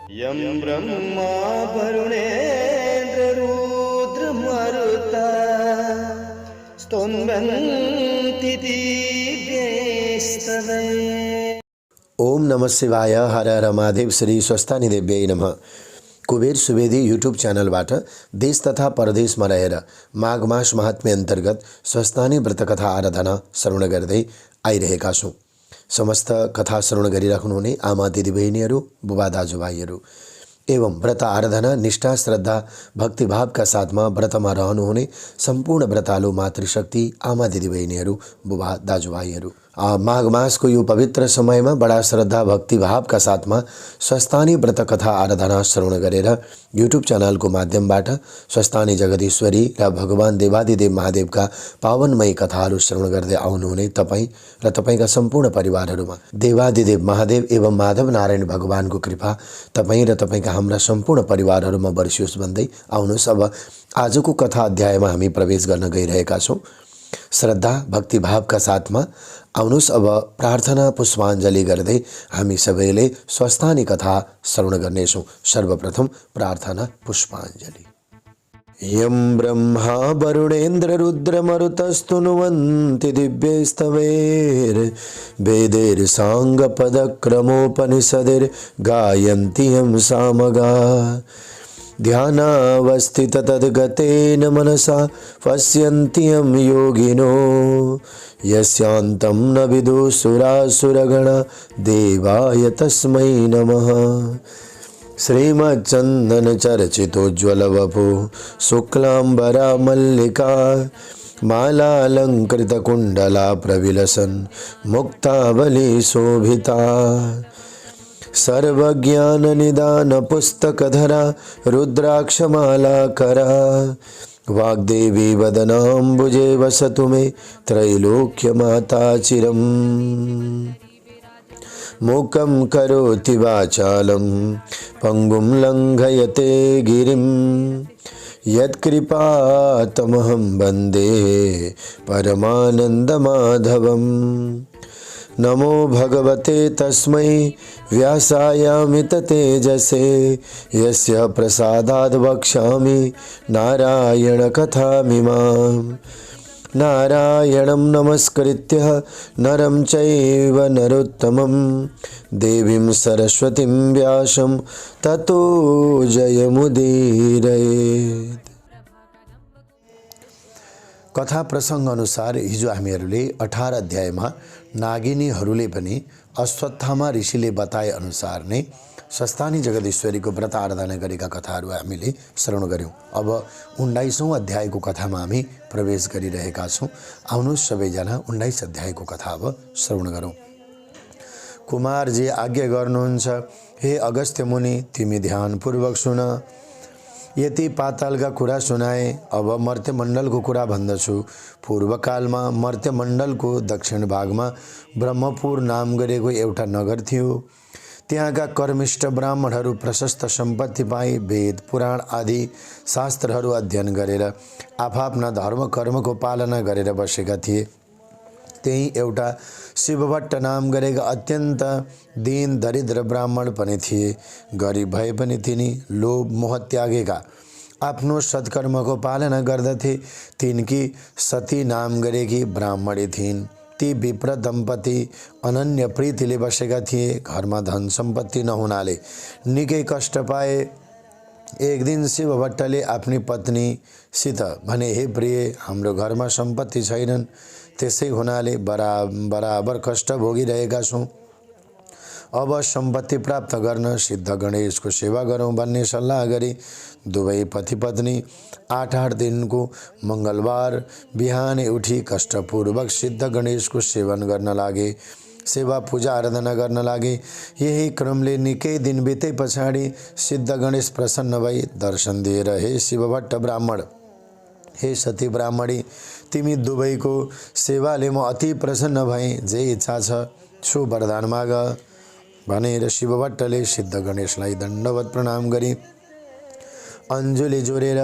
यं ब्रह्मा वरुणेन्द्ररुद्रमरुता स्तुवन्ति दिव्यैस्तवैः। ओम नमः शिवाय। हर हर महादेव। श्री स्वस्थानी देव्यै नमः। कुबेर सुवेदी यूट्यूब चैनलबाट देश तथा परदेशमा रहेर माघ मास महात्म्य अन्तर्गत स्वस्थानी व्रतकथा आराधना श्रवण गर्दै आइरहेका छौँ। समस्त कथा श्रवण गरिराख्नुहुने आमा दिदीबहिनीहरू, बुबा दाजुभाइहरू एवं व्रत आराधना निष्ठा श्रद्धा भक्तिभावका साथमा व्रतमा रहनुहुने सम्पूर्ण व्रतालु मातृशक्ति आमा दिदीबहिनीहरू, बुबा दाजुभाइहरू, माघ मासको यो पवित्र समयमा बडा श्रद्धा भक्तिभावका साथमा स्वस्थानी व्रत कथा आराधना श्रवण गरेर यूट्यूब च्यानलको माध्यमबाट स्वस्थानी जगदीश्वरी र भगवान देवादिदेव महादेवका पावनमय कथाहरू श्रवण गर्दै आउनुहुने तपाईँ र तपाईँका सम्पूर्ण परिवारहरूमा देवादिदेव महादेव एवं माधव नारायण भगवानको कृपा तपाईँ र तपाईँका हाम्रा सम्पूर्ण परिवारहरूमा बरसियोस् भन्दै आउनुहोस्। अब आजको कथा अध्यायमा हामी प्रवेश गर्न गइरहेका छौँ। श्रद्धा भक्तिभावका साथमा आउनुहोस्। अब प्रार्थना पुष्पाञ्जली गर्दै हामी सबैले स्वस्थानी कथा श्रवण गर्नेछौँ। सर्वप्रथम प्रार्थना पुष्पाञ्जली। यं ब्रह्मा वरुणेन्द्र रुद्रमरुतस्तुनुवन्ति दिव्यैस्तवैर्वेदैर्साङ्गपदक्रमोपनिषदैर्गायन्ति यं सामगा ध्यानावस्थित तद्गतेन मनसा पश्यन्ति यं योगिनो यस्यान्तं न विदुसुरासुरगणा देवाय तस्मै नमः। श्रीमच्चन्दन चर्चितोज्ज्वलवपु शुक्लाम्बरा मल्लिका मालालङ्कृतकुण्डला प्रविलसन् मुक्तावली शोभिता सर्वज्ञाननिदानपुस्तकधरा रुद्राक्षमालाकरा वाग्देवी वदनाम्बुजे वसतु मे त्रैलोक्यमाता चिरम्। मूकं करोति वाचालं पङ्गुं लङ्घयते गिरिं यत्कृपातमहं वन्दे परमानन्दमाधवम्। नमो भगवते तस्मै व्यासायामित तेजसे यस्य प्रसादाद् वक्ष्यामि नारायण कथामिमाम्। नारायणं नमस्कृत्य नरं चैव नरोत्तमं देवीं सरस्वतीं व्यासं ततो जयमुदीरयेत्। कथा प्रसंग अनुसार हिजो हामीहरूले 18 अध्यायमा नागिनीहरूले पनि अश्वत्थामा ऋषिले बताए अनुसार नै स्वस्थानी जगदीश्वरीको व्रत आराधना गरेका कथाहरू हामीले श्रवण गऱ्यौँ। अब 19औं अध्यायको कथामा हामी प्रवेश गरिरहेका छौँ। आउनुहोस् सबैजना 19 अध्यायको कथा अब श्रवण गरौँ। कुमारजी आज्ञा गर्नुहुन्छ, हे अगस्त्य मुनि, तिमी ध्यानपूर्वक सुन। यति पातालका कुरा सुनाए, अब मर्त्यमण्डलको कुरा भन्दछु। पूर्वकालमा मर्त्यमण्डलको दक्षिण भागमा ब्रह्मपुर नाम गरेको एउटा नगर थियो। त्यहाँका कर्मिष्ठ ब्राह्मणहरू प्रशस्त सम्पत्ति पाई वेद पुराण आदि शास्त्रहरू अध्ययन गरेर आफ्ना धर्म कर्मको पालना गरेर बसेका थिए। त्यही एउटा शिवभट्ट नाम गरेका अत्यन्त दीन दरिद्र ब्राह्मण पनि थिए। गरिब भए पनि तिनी लोभ मोह त्यागेका आफ्नो सत्कर्मको पालना गर्दथे। तिनकी सती नाम गरेकी ब्राह्मणी थिइन्। ती विप्र दम्पति अनन्य प्रीतिले बसेका थिए। घरमा धन सम्पत्ति नहुनाले निकै कष्ट पाए। एक दिन शिवभट्टले आफ्नी पत्नीसित भने, हे प्रिय, हाम्रो घरमा सम्पत्ति छैनन्, त्यसै हुनाले बराबर कष्ट भोगिरहेका छौँ। अब सम्पत्ति प्राप्त गर्न सिद्ध गणेशको सेवा गरौँ भन्ने सल्लाह गरी दुवै पति पत्नी 8 दिनको मङ्गलबार बिहानै उठी कष्टपूर्वक सिद्ध गणेशको सेवन गर्न लागे। सेवा पूजा आराधना गर्न लागे। यही क्रमले निकै दिन बिते पछाडि सिद्ध गणेश प्रसन्न भई दर्शन दिएर, हे शिवभट्ट ब्राह्मण, हे सती ब्राह्मणी, तिमी दुवैको सेवाले म अति प्रसन्न भएँ। जे इच्छा छ सो वरदान माग भनेर शिवभट्टले सिद्ध गणेशलाई दण्डवत प्रणाम गरी अञ्जुली जोडेर,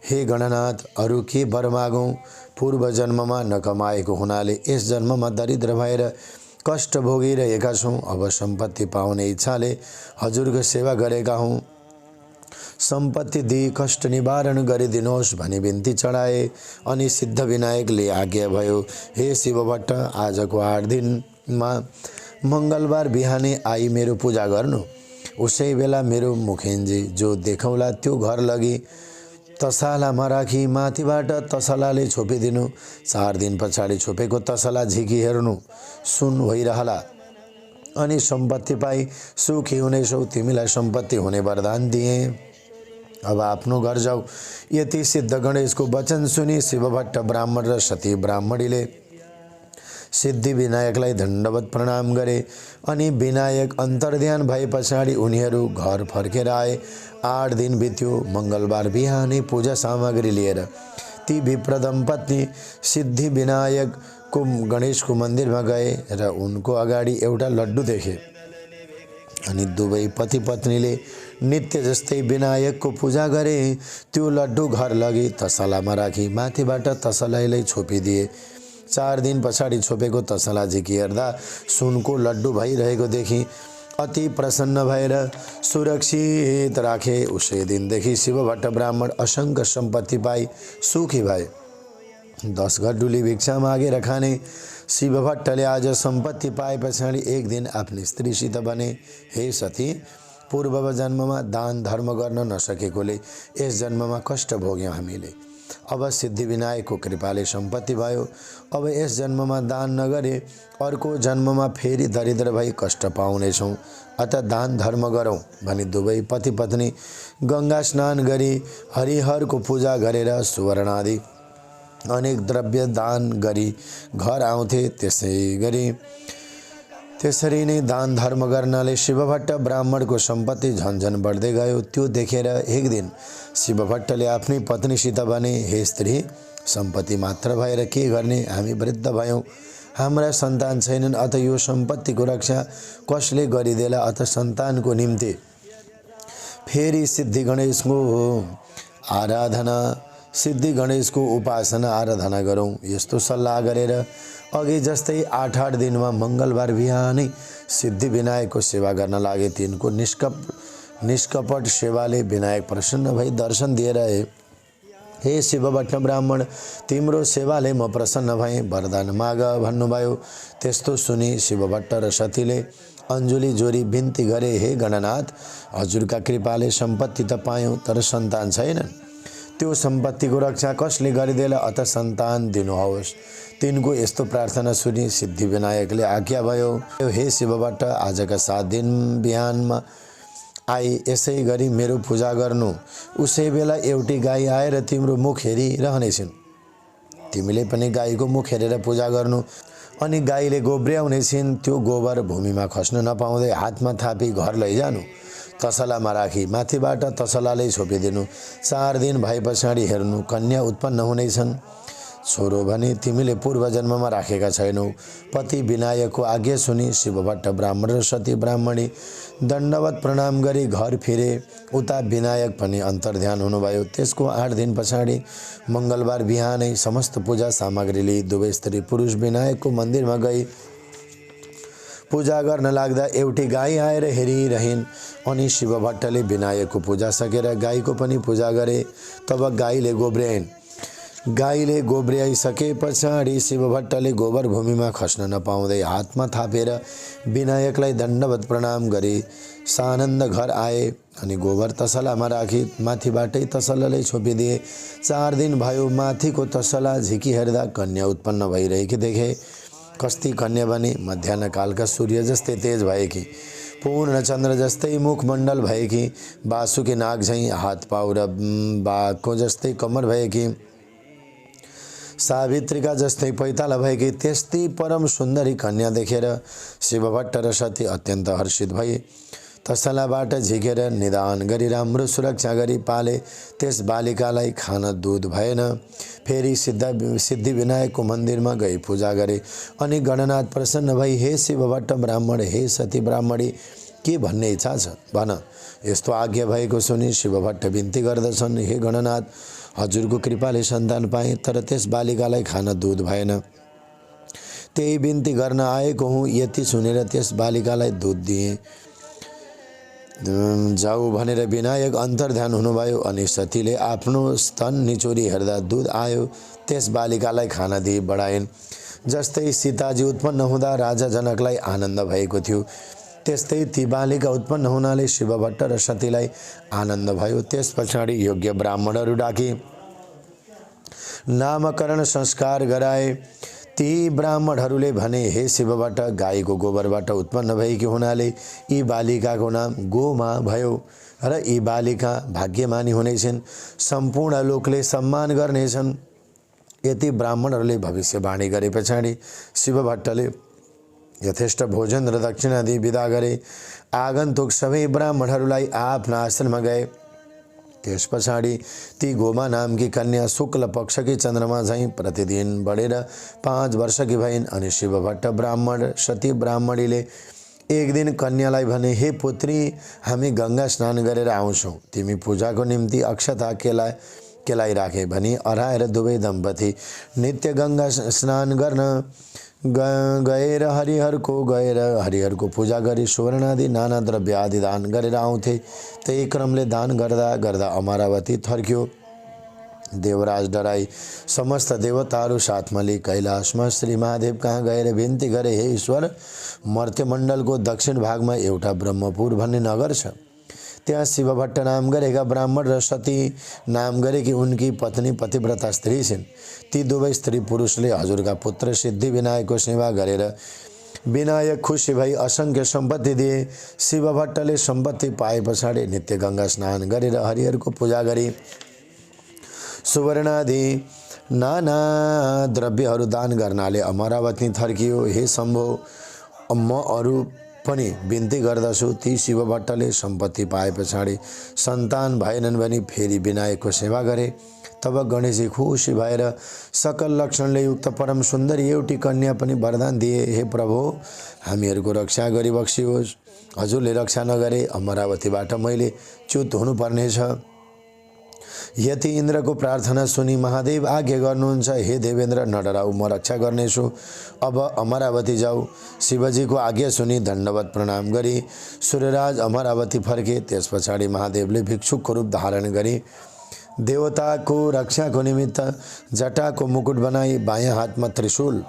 हे गणनाथ, अरू के वर मागौँ? पूर्व जन्ममा नकमाएको हुनाले यस जन्ममा दरिद्र भएर कष्ट भोगिरहेका छौँ। अब सम्पत्ति पाउने इच्छाले हजुरको सेवा गरेका हौँ। सम्पत्ति दिई कष्ट निवारण गरिदिनुहोस् भनी बिन्ती चढाए। अनि सिद्ध विनायकले आज्ञा भयो, हे शिव भट्ट, आजको 8 दिनमा मङ्गलबार बिहानै आई मेरो पूजा गर्नु। उसै बेला मेरो मुखेन्जी जो देखाउला त्यो घर लगी तसलामा राखी माथिबाट तसलाले छोपिदिनु। 4 दिन पछाडि छोपेको तसला झिकी हेर्नु, सुन भइरहला अनि सम्पत्ति पाई सुखी हुनेछौ। तिमीलाई सम्पत्ति हुने वरदान दिए। अब आफ्नो घर जाऊ। यति सिद्ध गणेशको वचन सुनि शिव भट्ट ब्राह्मण र सती ब्राह्मणीले सिद्धि विनायकलाई दण्डवत प्रणाम गरे। अनि विनायक अन्तर्ध्यान भए पछाडि उनीहरू घर फर्केर आए। 8 दिन बित्यो। मङ्गलबार बिहानै पूजा सामग्री लिएर ती विप्र दम्पत्ति सिद्धि विनायकको गणेशको मन्दिरमा गए र उनको अगाडि एउटा लड्डु देखे। अनि दुवै पति पत्नीले नित्य जस्तै विनायकको पूजा गरे। त्यो लड्डु घर लगी तसलामा राखी माथिबाट तसलालाई छोपिदिए। 4 दिन पछाडि छोपेको तसला झिकी हेर्दा सुनको लड्डु भइरहेको देखि अति प्रसन्न भएर सुरक्षित राखे। उसै दिनदेखि शिव भट्ट ब्राह्मण असङ्ख्य सम्पत्ति पाई सुखी भए। 10 घरडुली भिक्षा मागेर खाने शिव भट्टले आज सम्पत्ति पाए पछाडि एक दिन आफ्नी स्त्रीसित भने, हे सती, पूर्व जन्ममा दान धर्म गर्न नसकेकोले यस जन्ममा कष्ट भोग्यौँ हामीले। अब सिद्धि विनायकको कृपाले सम्पत्ति भयो। अब यस जन्ममा दान नगरे अर्को जन्ममा फेरि दरिद्र भई कष्ट पाउनेछौँ। अत दान धर्म गरौँ भनी दुवै पति पत्नी गङ्गा स्नान गरी हरिहरको पूजा गरेर सुवर्ण आदि अनेक द्रव्य दान गरी घर आउँथे। त्यसरी नै दान धर्म गर्नाले शिव भट्ट ब्राह्मणको सम्पत्ति झन्झन बढ्दै गयो। त्यो देखेर एक दिन शिव भट्टले आफ्नै पत्नीसित भने, हे स्त्री, सम्पत्ति मात्र भएर के गर्ने? हामी वृद्ध भयौँ, हाम्रा सन्तान छैनन्। अत यो सम्पत्तिको रक्षा कसले गरिदेला? अत सन्तानको निम्ति फेरि सिद्धि गणेशको उपासना आराधना गरौँ। यस्तो सल्लाह गरेर अघि जस्तै 8 दिनमा मङ्गलबार बिहानै सिद्धि विनायकको सेवा गर्न लागे। तिनको निष्कपट सेवाले विनायक प्रसन्न भई दर्शन दिएर, हे शिव भट्ट ब्राह्मण, तिम्रो सेवाले म प्रसन्न भएँ, वरदान माग भन्नुभयो। त्यस्तो सुनि शिव भट्ट र सतीले अञ्जुली जोरी बिन्ती गरे, हे गणनाथ, हजुरका कृपाले सम्पत्ति त पायौँ तर सन्तान छैनन्। त्यो सम्पत्तिको रक्षा कसले गरिदेला? अत सन्तान दिनुहोस्। तिनको यस्तो प्रार्थना सुनि सिद्धि विनायकले आज्ञा भयो, हे शिव भट्ट, आजका 7 दिन बिहानमा आई यसै गरी मेरो पूजा गर्नु। उसै बेला एउटी गाई आएर तिम्रो मुख हेरिरहनेछिन्। तिमीले पनि गाईको मुख हेरेर पूजा गर्नु। अनि गाईले गोब्र्याउनेछिन्। त्यो गोबर भूमिमा खस्न नपाउँदै हातमा थापी घर लैजानु। तसलामा राखी माथिबाट तसलाले छोपिदिनु। 4 दिन भए पछाडि हेर्नु, कन्या उत्पन्न हुनेछन्। छोरो भने तिमीले पूर्व जन्ममा राखेका छैनौ। पति विनायकको आज्ञा सुनि शिव भट्ट ब्राह्मण र सती ब्राह्मणी दण्डवत प्रणाम गरी घर फिरे। उता विनायक पनि अन्तर्ध्यान हुनुभयो। त्यसको 8 दिन पछाडि मङ्गलबार बिहानै समस्त पूजा सामग्री लिई दुवै स्त्री पुरुष विनायकको मन्दिरमा गई पूजा गर्न लाग्दा एउटी गाई आएर हेरिरहिन्। अनि शिव भट्टले विनायकको पूजा सकेर गाईको पनि पूजा गरे। तब गाईले गोब्र्याइसके पछाडि शिव भट्टले गोबर भूमिमा खस्न नपाउँदै हातमा थापेर विनायकलाई दण्डवत प्रणाम गरी सानन्द घर आए। अनि गोबर तसलामा राखी माथिबाटै तसलालाई छोपिदिए। 4 दिन भयो। माथिको तसला झिकी हेर्दा कन्या उत्पन्न भइरहेकी देखे। कस्ती कन्या भने? मध्याह्नकालका सूर्य जस्तै तेज भएकी, पूर्ण चन्द्र जस्तै मुखमण्डल भएकी, बासुकी नाग झैँ हात पाउ र बाघको जस्तै कम्मर भएकी, सावित्रिका जस्तै पैताला भएकी त्यस्तै परम सुन्दरी कन्या देखेर शिव भट्ट र सती अत्यन्त हर्षित भए। तसलाबाट झिकेर निदान गरी राम्रो सुरक्षा गरी पाले। त्यस बालिकालाई खान दुध भएन। फेरि सिद्धि विनायकको मन्दिरमा गई पूजा गरे। अनि गणनाथ प्रसन्न भई, हे शिव भट्ट ब्राह्मण, हे सती ब्राह्मणी, के भन्ने इच्छा छ भन। यस्तो आज्ञा भएको सुनि शिव भट्ट बिन्ती गर्दछन्, हे गणनाथ, हजुरको कृपाले सन्तान पाएँ तर त्यस बालिकालाई खान दुध भएन। त्यही बिन्ती गर्न आएको हुँ। यति सुनेर त्यस बालिकालाई दुध दिए। जाऊ भनेर विनायक अन्तर्ध्यान हुनुभयो अनि सतीले आफ्नो स्तन निचोरी हेर्दा दुध आयो। त्यस बालिकालाई खाना दिई बढाइन्। जस्तै सीताजी उत्पन्न हुँदा राजा जनकलाई आनन्द भएको थियो, त्यस्तै ती बालिका उत्पन्न हुनाले शिवभट्ट र सतीलाई आनन्द भयो। त्यस पछाडि योग्य ब्राह्मणहरू डाके, नामकरण संस्कार गराए। ती ब्राह्मणहरूले भने, हे शिवभट्ट, गाईको गोबरबाट उत्पन्न भएकी हुनाले यी बालिकाको नाम गोमा भयो र यी बालिका भाग्यमानी हुनेछन्, सम्पूर्ण लोकले सम्मान गर्नेछन्। यति ब्राह्मणहरूले भविष्यवाणी गरे पछाडि शिवभट्टले यथेष्ट भोजन र दक्षिणा दिई विदा गरे। आगन्तुक सबै ब्राह्मणहरूलाई आफ्ना आश्रममा गए। त्यस पछाडि ती गोमा नामकी कन्या शुक्ल पक्षकी चन्द्रमा झैँ प्रतिदिन बढेर 5 वर्षकी भइन्। अनि शिवभट्ट ब्राह्मण सती ब्राह्मणीले एक दिन कन्यालाई भने, हे पुत्री, हामी गङ्गा स्नान गरेर आउँछौँ, तिमी पूजाको निम्ति अक्षता केलाइराखे भनी अराएर दुवै दम्पति नित्य गङ्गा स्नान गर्न गएर हरिहरको पूजा गरी सुवर्णादि नाना द्रव्य आदि दान गरेर आउँथे। त्यही क्रमले दान गर्दा गर्दा अमरावती थर्क्यो। देवराज डराई समस्त देवताहरू साथमा लिई कैलाशमा श्री महादेव कहाँ गएर बिन्ती गरे, हे ईश्वर, मर्त्यमण्डलको दक्षिण भागमा एउटा ब्रह्मपुर भन्ने नगर छ। त्यहाँ शिवभट्ट नाम गरेका ब्राह्मण र सती नाम गरेकी उनकी पत्नी पतिव्रता स्त्री छिन्। ती दुवै स्त्री पुरुषले हजुरका पुत्र सिद्धि विनायकको सेवा गरेर विनायक खुसी भई असङ्ख्य सम्पत्ति दिए। शिवभट्टले सम्पत्ति पाए पछाडि नित्य गङ्गा स्नान गरेर हरिहरको पूजा गरी सुवर्णादि नाना द्रव्यहरू दान गर्नाले अमरावती थर्कियो। हे शम्भो, म अरू पनि बिन्ती गर्दछु। ती शिवभट्टले सम्पत्ति पाए पछाडि सन्तान भएनन् भनी फेरि विनायकको सेवा गरे। तब गणेशजी खुसी भएर सकल लक्षणले युक्त परम सुन्दरी एउटी कन्या पनि वरदान दिए, हे प्रभु, हामीहरूको रक्षा गरिबक्सियोस्। हजुरले रक्षा नगरे अमरावतीबाट मैले च्युत हुनुपर्नेछ। यति इन्द्रको प्रार्थना सुनि महादेव आज्ञा गर्नुहुन्छ, हे देवेन्द्र, नडराऊ, म रक्षा गर्नेछु। अब अमरावती जाऊ। शिवजीको आज्ञा सुनि दण्डवत प्रणाम गरी सूर्यराज अमरावती फर्के। त्यस पछाडि महादेवले भिक्षुकको रूप धारण गरी देवताको रक्षाको निमित्त जटाको मुकुट बनाई बायाँ हातमा त्रिशूल,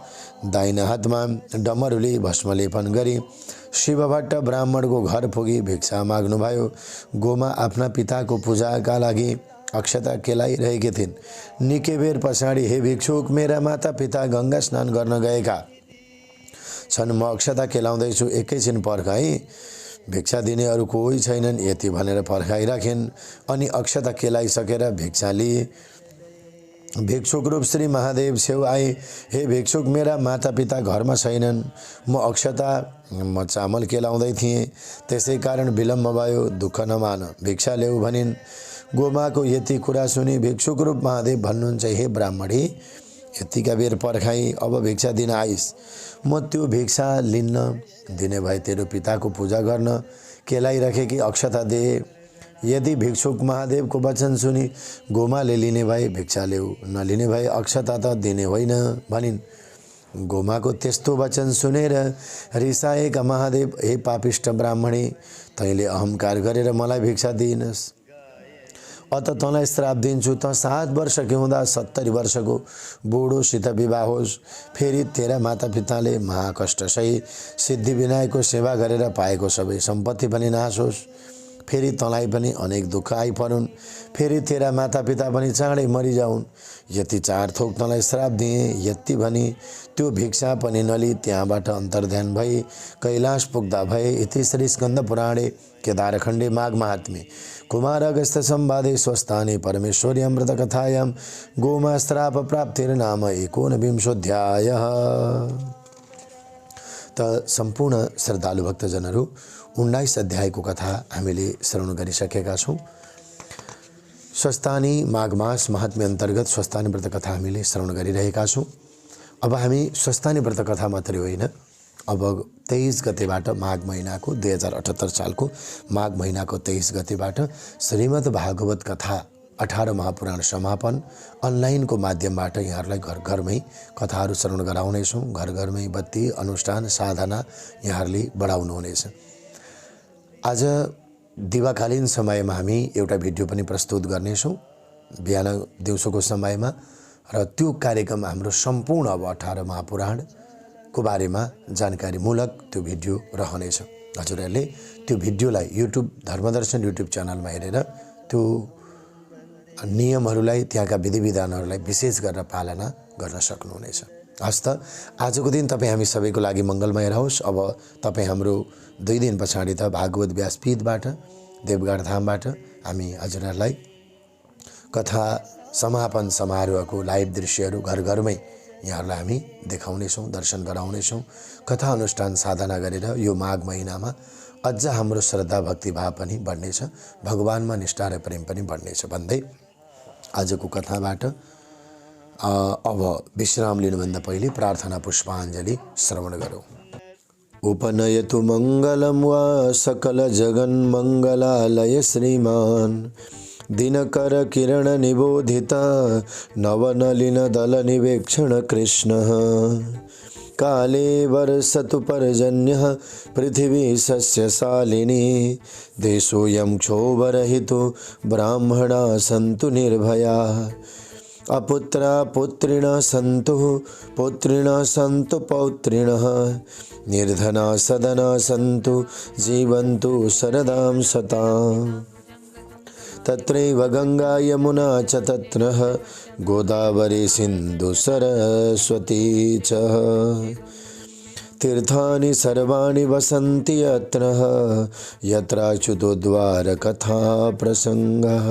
दाहिना हातमा डमरुली भस्मलेपन गरी शिवभट्ट ब्राह्मणको घर पुगी भिक्षा माग्नुभयो। गोमा आफ्ना पिताको पूजाका लागि अक्षता केलाइरहेकी थिइन्। निकै बेर पछाडि, हे भिक्षुक, मेरा माता पिता गङ्गा स्नान गर्न गएका छन्, म अक्षता केलाउँदैछु, एकैछिन पर्ख है, भिक्षा दिने अरू कोही छैनन्, यति भनेर पर्खाइराखिन्। अनि अक्षता केलाइसकेर भिक्षा लिए। भिक्षुक रूप श्री महादेव छेउ आए। हे भिक्षुक, मेरा माता पिता घरमा छैनन्, म चामल केलाउँदै थिएँ, त्यसै कारण विलम्ब भयो, दुःख नमान, भिक्षा ल्याऊ भनिन्। गोमाको यति कुरा सुनि भिक्षुक रूप महादेव भन्नुहुन्छ, हे ब्राह्मणी, यतिका बेर पर्खाई, अब भिक्षा दिन आइस, म त्यो भिक्षा लिन्न। दिने भए तेरो पिताको पूजा गर्न केलाइराखेकी अक्षता दे। यदि भिक्षुक महादेवको वचन सुनि गोमाले लिने भए भिक्षा ल्याऊ, नलिने भए अक्षता त दिने होइन भनिन्। गोमाको त्यस्तो वचन सुनेर रिसाएका महादेव, हे पापिष्ट ब्राह्मणी, तैँले अहङ्कार गरेर मलाई भिक्षा दिइनस्, अत तँलाई श्राप दिन्छु। त 7 वर्षकी हुँदा 70 वर्षको बुढोसित विवाह होस्। फेरि तेरा मातापिताले महाकष्टसही सिद्धि विनायकको सेवा गरेर पाएको सबै सम्पत्ति पनि नाश होस्। फेरि तँलाई पनि अनेक दुःख आइपरुन्। फेरि तेरा मातापिता पनि चाँडै मरिजाउन्। यति 4 थोक तँलाई श्राप दिएँ। यति भनी त्यो भिक्षा पनि नली त्यहाँबाट अन्तर्ध्यान भई कैलाश पुग्दा भए। इति श्री स्कन्द पुराणे केदारखण्डे माघ महात्म्ये कुमार अगस्त्य संवादे स्वस्थाने परमेश्वरी अमृत कथायां गोमा श्राप प्राप्तिर्नाम 19 त सम्पूर्ण श्रद्धालु भक्तजनहरू 19 अध्यायको कथा हामीले श्रवण गरिसकेका छौँ। स्वस्थानी माघ मास महात्म्य अन्तर्गत स्वस्थानी व्रत कथा हामीले श्रवण गरिरहेका छौँ। अब हामी स्वस्थानी व्रत कथा मात्रै होइन, अब 23 गतेबाट माघ महिनाको 2078 सालको माघ महिनाको 23 गतेबाट श्रीमद् भागवत कथा 18 महापुराण समापन अनलाइनको माध्यमबाट यहाँहरूलाई घर घरमै कथाहरू श्रवण गराउनेछौँ। घर घरमै बत्ती अनुष्ठान साधना यहाँहरूले बढाउनुहुनेछ। आज दिवाकालीन समयमा हामी एउटा भिडियो पनि प्रस्तुत गर्नेछौँ बिहान दिउँसोको समयमा, र त्यो कार्यक्रम हाम्रो सम्पूर्ण अब 18 महापुराणको बारेमा जानकारीमूलक त्यो भिडियो रहनेछ। हजुरहरूले त्यो भिडियोलाई युट्युब धर्मदर्शन युट्युब च्यानलमा हेरेर त्यो नियमहरूलाई, त्यहाँका विधि विधानहरूलाई विशेष गरेर पालना गर्न सक्नुहुनेछ। हस् त, आजको दिन तपाईँ हामी सबैको लागि मङ्गलमय रहोस्। अब तपाईँ हाम्रो 2 दिन पछाडि त भागवत व्यासपीठबाट देवगढ धामबाट हामी हजुरहरूलाई कथा समापन समारोहको लाइभ दृश्यहरू घर घरमै यहाँहरूलाई हामी देखाउनेछौँ, दर्शन गराउनेछौँ। कथा अनुष्ठान साधना गरेर यो माघ महिनामा अझ हाम्रो श्रद्धा भक्तिभाव पनि बढ्नेछ, भगवानमा निष्ठा र प्रेम पनि बढ्नेछ भन्दै आजको कथाबाट अब विश्राम लिनुभन्दा पहिले प्रार्थना पुष्पाञ्जली श्रवण गरौँ। उपनयतु मङ्गलं वा सकल जगन्मङ्गलालय श्रीमान् दिनकर किरण निबोधित नवनलिन दल निवेक्षण कृष्णः काले वर्षतु पर्जन्यः पृथिवी सस्यशालिनी देशोऽयं क्षोभरहितो ब्राह्मणा सन्तु निर्भया अपुत्रा पुत्रिणः सन्तु पुत्रिणः सन्तु पौत्रिणः निर्धना सदना सन्तु जीवन्तु शरदां शताम् तत्रैव गंगा यमुना च तत्रः गोदावरी सिन्धु सरस्वती च तीर्थानि सर्वाणि वसन्ति यत्रः यत्राच्युतोद्वार कथा प्रसंगः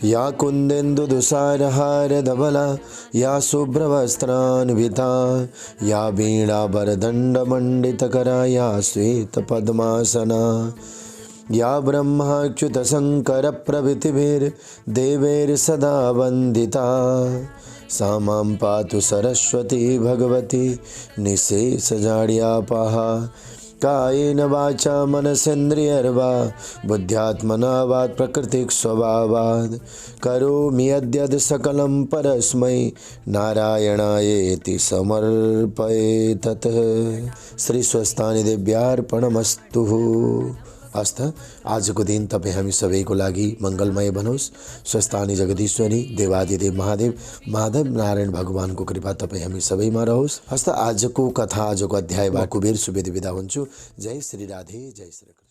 या कुन्देन्दुदुसारहारधवला या शुभ्रवस्त्रान्विता या वीणावरदण्डमण्डितकरा या श्वेतपद्मासना या ब्रह्माच्युतशङ्करप्रभृतिभिर्देवैर्सदा वन्दिता सा मां पातु सरस्वती भगवती निःशेषजाड्यापहा कायेन वाचा मनसेन्द्रियर्वा बुद्ध्यात्मना वा प्रकृतिस्वभावात् करोमि यद्यद् सकलं परस्मै नारायणायेति समर्पयेत्। श्री स्वस्थानी देव्यार्पणमस्तु। हस्त, आजको दिन तपाईँ हामी सबैको लागि मङ्गलमय बनोस्। स्वस्थानी जगदीश्वरी देवादिदेव महादेव माधव नारायण भगवानको कृपा तपाईँ हामी सबैमा रहोस्। हस्त, आजको कथा आजको अध्यायमा कुबेर सुवेदी बिदा हुन्छु। जय श्री राधे, जय श्री कृष्ण।